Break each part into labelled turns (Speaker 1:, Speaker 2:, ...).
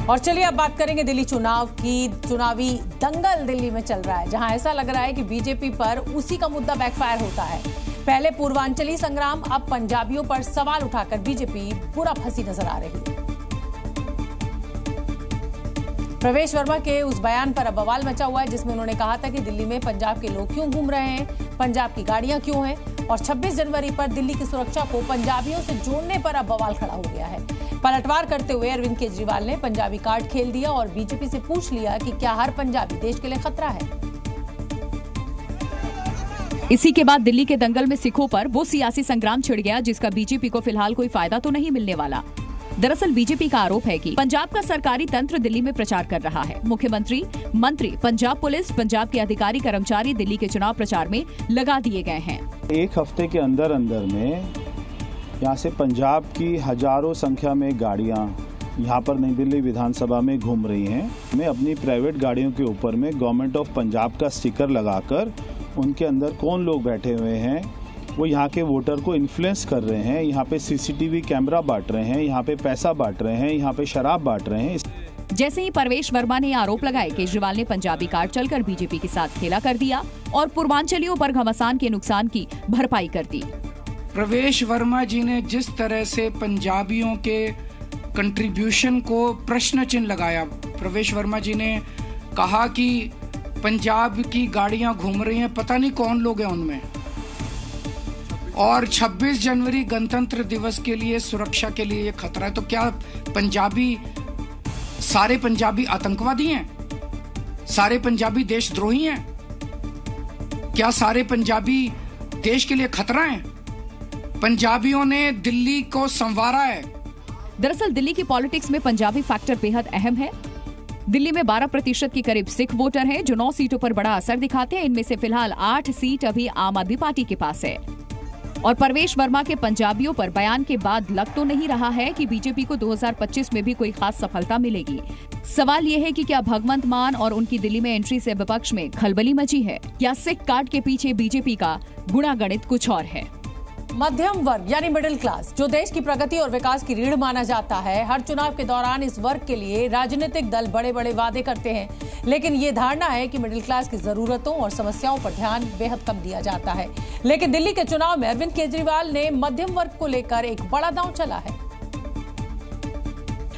Speaker 1: और चलिए अब बात करेंगे दिल्ली चुनाव की। चुनावी दंगल दिल्ली में चल रहा है, जहां ऐसा लग रहा है कि बीजेपी पर उसी का मुद्दा बैकफायर होता है। पहले पूर्वांचली संग्राम, अब पंजाबियों पर सवाल उठाकर बीजेपी बुरा फंसी नजर आ रही है। प्रवेश वर्मा के उस बयान पर अब बवाल मचा हुआ है, जिसमें उन्होंने कहा था कि दिल्ली में पंजाब के लोग क्यों घूम रहे हैं, पंजाब की गाड़ियां क्यों हैं, और 26 जनवरी पर दिल्ली की सुरक्षा को पंजाबियों से जोड़ने पर अब बवाल खड़ा हो गया है। पलटवार करते हुए अरविंद केजरीवाल ने पंजाबी कार्ड खेल दिया और बीजेपी से पूछ लिया कि क्या हर पंजाबी देश के लिए खतरा है।
Speaker 2: इसी के बाद दिल्ली के दंगल में सिखों पर वो सियासी संग्राम छिड़ गया जिसका बीजेपी को फिलहाल कोई फायदा तो नहीं मिलने वाला। दरअसल बीजेपी का आरोप है कि पंजाब का सरकारी तंत्र दिल्ली में प्रचार कर रहा है। मुख्यमंत्री, मंत्री, पंजाब पुलिस, पंजाब के अधिकारी कर्मचारी दिल्ली के चुनाव प्रचार में लगा दिए गए हैं।
Speaker 3: एक हफ्ते के अंदर अंदर में यहाँ से पंजाब की हजारों संख्या में गाड़ियाँ यहाँ पर नई दिल्ली विधानसभा में घूम रही हैं। मैं अपनी प्राइवेट गाड़ियों के ऊपर में गवर्नमेंट ऑफ पंजाब का स्टिकर लगाकर उनके अंदर कौन लोग बैठे हुए हैं वो यहाँ के वोटर को इन्फ्लुएंस कर रहे हैं। यहाँ पे सीसीटीवी कैमरा बांट रहे हैं, यहाँ पे पैसा बांट रहे हैं, यहाँ पे शराब बांट रहे हैं।
Speaker 2: जैसे ही प्रवेश वर्मा ने आरोप लगाए, केजरीवाल ने पंजाबी कार्ड चलकर बीजेपी के साथ खेला कर दिया और पूर्वांचलियों पर घमासान के नुकसान की भरपाई कर दी।
Speaker 4: प्रवेश वर्मा जी ने जिस तरह से पंजाबियों के कंट्रीब्यूशन को प्रश्न चिन्ह लगाया, प्रवेश वर्मा जी ने कहा कि पंजाब की गाड़ियां घूम रही हैं, पता नहीं कौन लोग हैं उनमें, और 26 जनवरी गणतंत्र दिवस के लिए सुरक्षा के लिए ये खतरा है। तो क्या पंजाबी, सारे पंजाबी आतंकवादी हैं? सारे पंजाबी देशद्रोही हैं? क्या सारे पंजाबी देश के लिए खतरा हैं? पंजाबियों ने दिल्ली को संवारा है।
Speaker 2: दरअसल दिल्ली की पॉलिटिक्स में पंजाबी फैक्टर बेहद अहम है। दिल्ली में 12% के करीब सिख वोटर हैं जो 9 सीटों पर बड़ा असर दिखाते हैं। इनमें से फिलहाल 8 सीट अभी आम आदमी पार्टी के पास है। और प्रवेश वर्मा के पंजाबियों पर बयान के बाद लग तो नहीं रहा है कि बीजेपी को 2025 में भी कोई खास सफलता मिलेगी। सवाल यह है कि क्या भगवंत मान और उनकी दिल्ली में एंट्री से विपक्ष में खलबली मची है, या सिख कार्ड के पीछे बीजेपी का गुणागणित कुछ और है।
Speaker 1: मध्यम वर्ग यानी मिडिल क्लास, जो देश की प्रगति और विकास की रीढ़ माना जाता है, हर चुनाव के दौरान इस वर्ग के लिए राजनीतिक दल बड़े बड़े वादे करते हैं, लेकिन ये धारणा है कि मिडिल क्लास की जरूरतों और समस्याओं पर ध्यान बेहद कम दिया जाता है। लेकिन दिल्ली के चुनाव में अरविंद केजरीवाल ने मध्यम वर्ग को लेकर एक बड़ा दांव चला है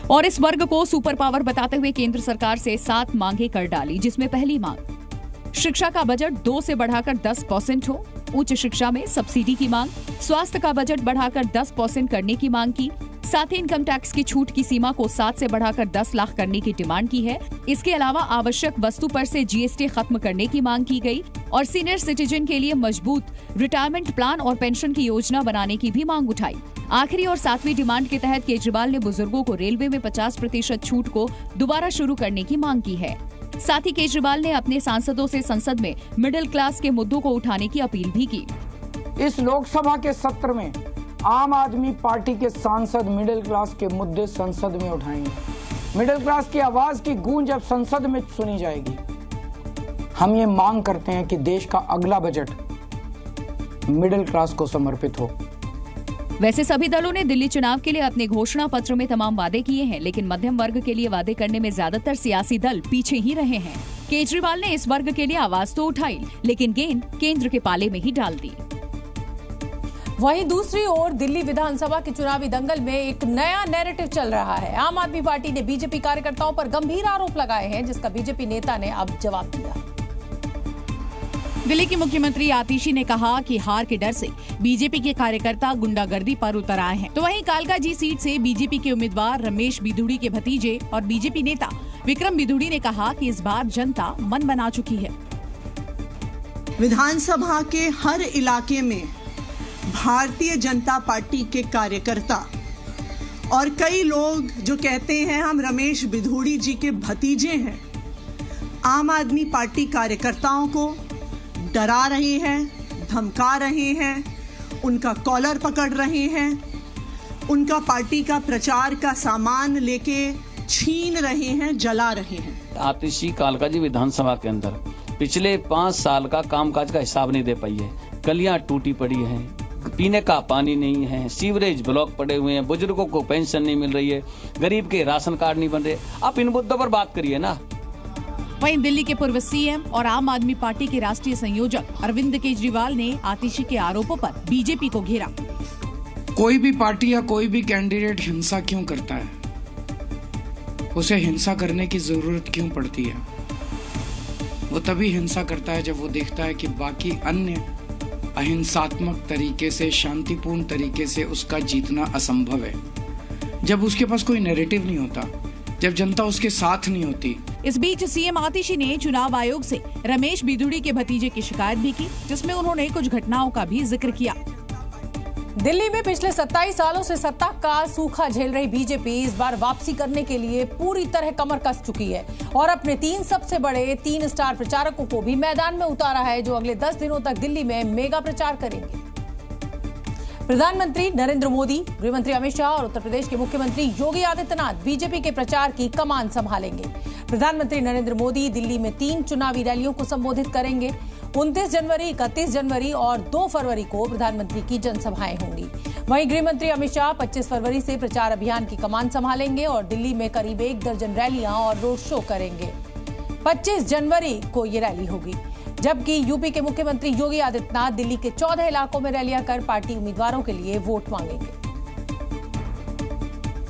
Speaker 2: और इस वर्ग को सुपर पावर बताते हुए केंद्र सरकार से 7 मांगे कर डाली, जिसमें पहली मांग शिक्षा का बजट 2 से बढ़ाकर 10% हो, उच्च शिक्षा में सब्सिडी की मांग, स्वास्थ्य का बजट बढ़ाकर 10% करने की मांग की, साथ ही इनकम टैक्स की छूट की सीमा को 7 से बढ़ाकर 10 लाख करने की डिमांड की है। इसके अलावा आवश्यक वस्तु पर से जीएसटी खत्म करने की मांग की गई और सीनियर सिटीजन के लिए मजबूत रिटायरमेंट प्लान और पेंशन की योजना बनाने की भी मांग उठाई। आखिरी और 7वीं डिमांड के तहत केजरीवाल ने बुजुर्गों को रेलवे में 50% छूट को दोबारा शुरू करने की मांग की है। साथ ही केजरीवाल ने अपने सांसदों से संसद में मिडिल क्लास के मुद्दों को उठाने की अपील भी की।
Speaker 4: इस लोकसभा के सत्र में आम आदमी पार्टी के सांसद मिडिल क्लास के मुद्दे संसद में उठाएंगे। मिडिल क्लास की आवाज की गूंज अब संसद में सुनी जाएगी। हम ये मांग करते हैं कि देश का अगला बजट मिडिल क्लास को समर्पित हो।
Speaker 2: वैसे सभी दलों ने दिल्ली चुनाव के लिए अपने घोषणा पत्र में तमाम वादे किए हैं, लेकिन मध्यम वर्ग के लिए वादे करने में ज्यादातर सियासी दल पीछे ही रहे हैं। केजरीवाल ने इस वर्ग के लिए आवाज तो उठाई, लेकिन गेंद केंद्र के पाले में ही डाल दी।
Speaker 1: वहीं दूसरी ओर दिल्ली विधानसभा के चुनावी दंगल में एक नया नैरेटिव चल रहा है। आम आदमी पार्टी ने बीजेपी कार्यकर्ताओं पर गंभीर आरोप लगाए हैं, जिसका बीजेपी नेता ने अब जवाब दिया।
Speaker 5: दिल्ली की मुख्यमंत्री आतिशी ने कहा कि हार के डर से बीजेपी के कार्यकर्ता गुंडागर्दी पर उतर आए हैं। तो वहीं कालकाजी सीट से बीजेपी के उम्मीदवार रमेश बिधूड़ी के भतीजे और बीजेपी नेता विक्रम बिधूड़ी ने कहा कि इस बार जनता मन बना चुकी है।
Speaker 6: विधानसभा के हर इलाके में भारतीय जनता पार्टी के कार्यकर्ता और कई लोग जो कहते हैं हम रमेश बिधूड़ी जी के भतीजे हैं, आम आदमी पार्टी कार्यकर्ताओं को डरा रहे हैं, धमका रहे हैं, उनका कॉलर पकड़ रहे हैं, उनका पार्टी का प्रचार का सामान लेके छीन रहे हैं, जला रहे हैं।
Speaker 7: आतिशी कालकाजी विधानसभा के अंदर पिछले 5 साल का कामकाज का हिसाब नहीं दे पाई है। गलियां टूटी पड़ी हैं, पीने का पानी नहीं है, सीवरेज ब्लॉक पड़े हुए हैं, बुजुर्गों को पेंशन नहीं मिल रही है, गरीब के राशन कार्ड नहीं बन रहे। आप इन मुद्दों पर बात करिए ना।
Speaker 5: वहीं दिल्ली के पूर्व सीएम और आम आदमी पार्टी के राष्ट्रीय संयोजक अरविंद केजरीवाल ने आतिशी के आरोपों पर बीजेपी को घेरा।
Speaker 4: कोई भी पार्टी या कोई भी कैंडिडेट हिंसा क्यों करता है? उसे हिंसा करने की जरूरत क्यों पड़ती है? वो तभी हिंसा करता है जब वो देखता है कि बाकी अन्य अहिंसात्मक तरीके से, शांतिपूर्ण तरीके से उसका जीतना असंभव है। जब उसके पास कोई नैरेटिव नहीं होता, जब जनता उसके साथ नहीं होती।
Speaker 5: इस बीच सीएम आतिशी ने चुनाव आयोग से रमेश बिधूड़ी के भतीजे की शिकायत भी की, जिसमें उन्होंने कुछ घटनाओं का भी जिक्र किया।
Speaker 1: दिल्ली में पिछले 27 सालों से सत्ता का सूखा झेल रही बीजेपी इस बार वापसी करने के लिए पूरी तरह कमर कस चुकी है और अपने 3 सबसे बड़े 3 स्टार प्रचारकों को भी मैदान में उतारा है, जो अगले 10 दिनों तक दिल्ली में मेगा प्रचार करेंगे। प्रधानमंत्री नरेंद्र मोदी, गृहमंत्री अमित शाह और उत्तर प्रदेश के मुख्यमंत्री योगी आदित्यनाथ बीजेपी के प्रचार की कमान संभालेंगे। प्रधानमंत्री नरेंद्र मोदी दिल्ली में 3 चुनावी रैलियों को संबोधित करेंगे। 29 जनवरी, 31 जनवरी और 2 फरवरी को प्रधानमंत्री की जनसभाएं होंगी। वहीं गृहमंत्री अमित शाह 25 फरवरी से प्रचार अभियान की कमान संभालेंगे और दिल्ली में करीब 1 दर्जन रैलियां और रोड शो करेंगे। 25 जनवरी को ये रैली होगी, जबकि यूपी के मुख्यमंत्री योगी आदित्यनाथ दिल्ली के 14 इलाकों में रैलियां कर पार्टी उम्मीदवारों के लिए वोट मांगेंगे।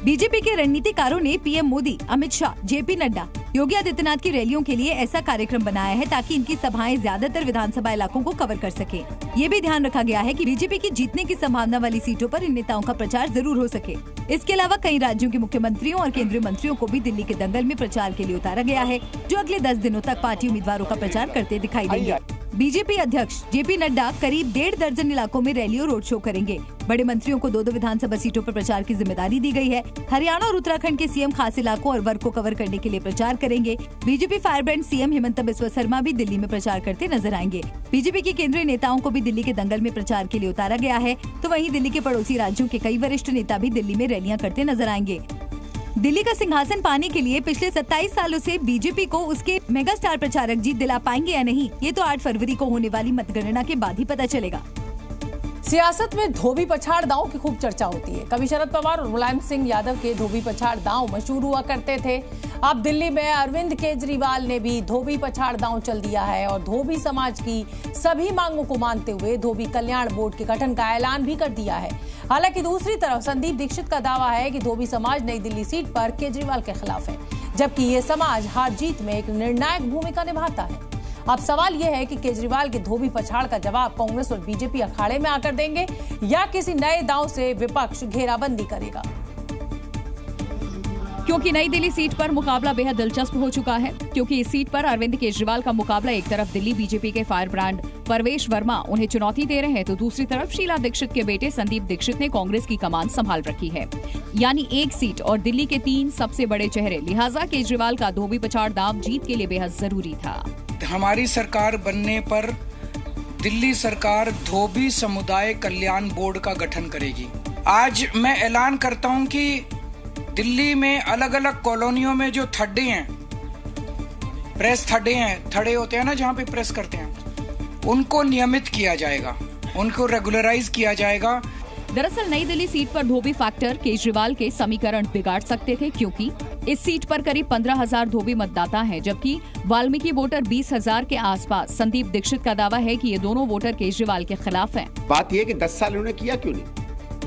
Speaker 2: बीजेपी के रणनीतिकारों ने पीएम मोदी, अमित शाह, जेपी नड्डा, योगी आदित्यनाथ की रैलियों के लिए ऐसा कार्यक्रम बनाया है ताकि इनकी सभाएं ज्यादातर विधानसभा इलाकों को कवर कर सके। ये भी ध्यान रखा गया है कि बीजेपी की जीतने की संभावना वाली सीटों पर इन नेताओं का प्रचार जरूर हो सके। इसके अलावा कई राज्यों के मुख्यमंत्रियों और केंद्रीय मंत्रियों को भी दिल्ली के दंगल में प्रचार के लिए उतारा गया है, जो अगले 10 दिनों तक पार्टी उम्मीदवारों का प्रचार करते दिखाई देंगे। बीजेपी अध्यक्ष जेपी नड्डा करीब 1.5 दर्जन इलाकों में रैली और रोड शो करेंगे। बड़े मंत्रियों को 2 विधानसभा सीटों पर प्रचार की जिम्मेदारी दी गई है। हरियाणा और उत्तराखंड के सीएम खास इलाकों और वर्ग को कवर करने के लिए प्रचार करेंगे। BJP firebrand CM Himanta Biswa Sharma भी दिल्ली में प्रचार करते नजर आएंगे। बीजेपी के केंद्रीय नेताओं को भी दिल्ली के दंगल में प्रचार के लिए उतारा गया है, तो वहीं दिल्ली के पड़ोसी राज्यों के कई वरिष्ठ नेता भी दिल्ली में रैलियां करते नजर आएंगे। दिल्ली का सिंहासन पाने के लिए पिछले 27 सालों से बीजेपी को उसके मेगा स्टार प्रचारक जीत दिला पाएंगे या नहीं, ये तो 8 फरवरी को होने वाली मतगणना के बाद ही पता चलेगा।
Speaker 1: सियासत में धोबी पछाड़ दांव की खूब चर्चा होती है। कभी शरद पवार और मुलायम सिंह यादव के धोबी पछाड़ दांव मशहूर हुआ करते थे। अब दिल्ली में अरविंद केजरीवाल ने भी धोबी पछाड़ दांव चल दिया है और धोबी समाज की सभी मांगों को मानते हुए धोबी कल्याण बोर्ड के गठन का ऐलान भी कर दिया है। हालांकि दूसरी तरफ संदीप दीक्षित का दावा है कि धोबी समाज नई दिल्ली सीट पर केजरीवाल के खिलाफ है, जबकि ये समाज हार जीत में एक निर्णायक भूमिका निभाता है। अब सवाल यह है कि केजरीवाल के धोबी पछाड़ का जवाब कांग्रेस और बीजेपी अखाड़े में आकर देंगे या किसी नए दांव से विपक्ष घेराबंदी करेगा।
Speaker 2: क्योंकि नई दिल्ली सीट पर मुकाबला बेहद दिलचस्प हो चुका है, क्योंकि इस सीट पर अरविंद केजरीवाल का मुकाबला एक तरफ दिल्ली बीजेपी के फायर ब्रांड परवेश वर्मा उन्हें चुनौती दे रहे हैं, तो दूसरी तरफ शीला दीक्षित के बेटे संदीप दीक्षित ने कांग्रेस की कमान संभाल रखी है। यानी एक सीट और दिल्ली के 3 सबसे बड़े चेहरे, लिहाजा केजरीवाल का धोबी पछाड़ दांव जीत के लिए बेहद जरूरी था।
Speaker 4: हमारी सरकार बनने पर दिल्ली सरकार धोबी समुदाय कल्याण बोर्ड का गठन करेगी। आज मैं ऐलान करता हूं कि दिल्ली में अलग अलग कॉलोनियों में जो थड्डे हैं, प्रेस थड्डे हैं, थड़े होते हैं ना जहां पे प्रेस करते हैं, उनको नियमित किया जाएगा, उनको रेगुलराइज किया जाएगा।
Speaker 2: दरअसल नई दिल्ली सीट पर धोबी फैक्टर केजरीवाल के समीकरण बिगाड़ सकते थे, क्योंकि इस सीट पर करीब 15,000 धोबी मतदाता हैं, जबकि वाल्मीकि वोटर 20,000 के आसपास। संदीप दीक्षित का दावा है कि ये दोनों वोटर केजरीवाल के खिलाफ हैं।
Speaker 8: बात यह कि 10 साल उन्होंने किया क्यों नहीं,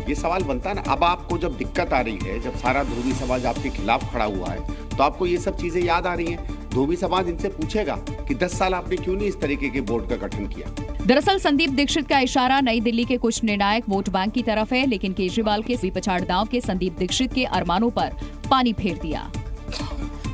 Speaker 8: ये सवाल बनता ना। अब आपको जब दिक्कत आ रही है, जब सारा धोबी समाज आपके खिलाफ खड़ा हुआ है, तो आपको ये सब चीजें याद आ रही हैं। धोबी समाज इनसे पूछेगा कि 10 साल आपने क्यों नहीं इस तरीके के बोर्ड का गठन किया।
Speaker 2: दरअसल संदीप दीक्षित का इशारा नई दिल्ली के कुछ निर्णायक वोट बैंक की तरफ है, लेकिन केजरीवाल के धोबी पछाड़ दांव के संदीप दीक्षित के अरमानों पर पानी फेर दिया।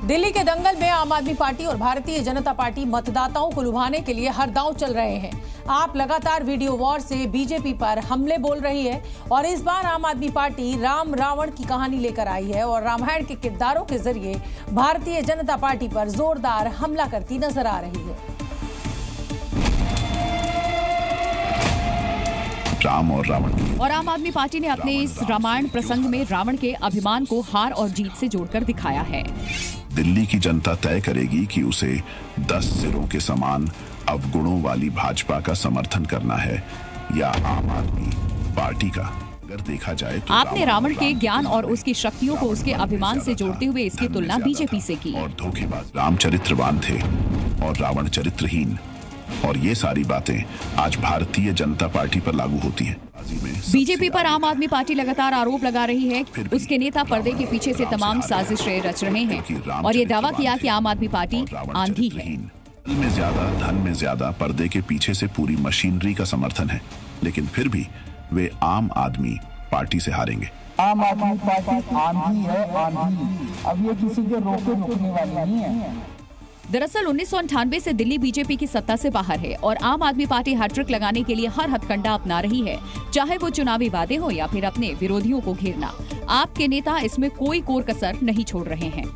Speaker 1: दिल्ली के दंगल में आम आदमी पार्टी और भारतीय जनता पार्टी मतदाताओं को लुभाने के लिए हर दांव चल रहे हैं। आप लगातार वीडियो वॉर से बीजेपी पर हमले बोल रही है और इस बार आम आदमी पार्टी राम रावण की कहानी लेकर आई है और रामायण के किरदारों के जरिए भारतीय जनता पार्टी पर जोरदार हमला करती नजर आ रही है।
Speaker 9: राम और रावण
Speaker 2: और आम आदमी पार्टी ने अपने इस रामायण प्रसंग में रावण के अभिमान को हार और जीत से जोड़कर दिखाया है।
Speaker 9: दिल्ली की जनता तय करेगी कि उसे 10 सिरों के समान अवगुणों वाली भाजपा का समर्थन करना है या आम आदमी पार्टी का अगर देखा जाए तो
Speaker 2: आपने रावण के ज्ञान और उसकी शक्तियों को उसके अभिमान से जोड़ते हुए इसकी तुलना बीजेपी से की।
Speaker 9: और धोखेबाज राम चरित्रवान थे और रावण चरित्रहीन, और ये सारी बातें आज भारतीय जनता पार्टी पर लागू होती हैं।
Speaker 2: बीजेपी पर आम आदमी पार्टी लगातार आरोप लगा रही है उसके नेता पर्दे के पीछे से तमाम साजिशें रच रहे हैं और ये दावा किया कि आम आदमी पार्टी आंधी है।
Speaker 9: में ज्यादा, धन में ज्यादा, पर्दे के पीछे से पूरी मशीनरी का समर्थन है, लेकिन फिर भी वे आम आदमी पार्टी से हारेंगे।
Speaker 10: आम आदमी पार्टी आंधी है, आंधी। अब ये किसी के रोकने वाली नहीं है।
Speaker 2: दरअसल 1998 से दिल्ली बीजेपी की सत्ता से बाहर है और आम आदमी पार्टी हैट्रिक लगाने के लिए हर हथकंडा अपना रही है, चाहे वो चुनावी वादे हो या फिर अपने विरोधियों को घेरना। आपके नेता इसमें कोई कोर कसर नहीं छोड़ रहे हैं।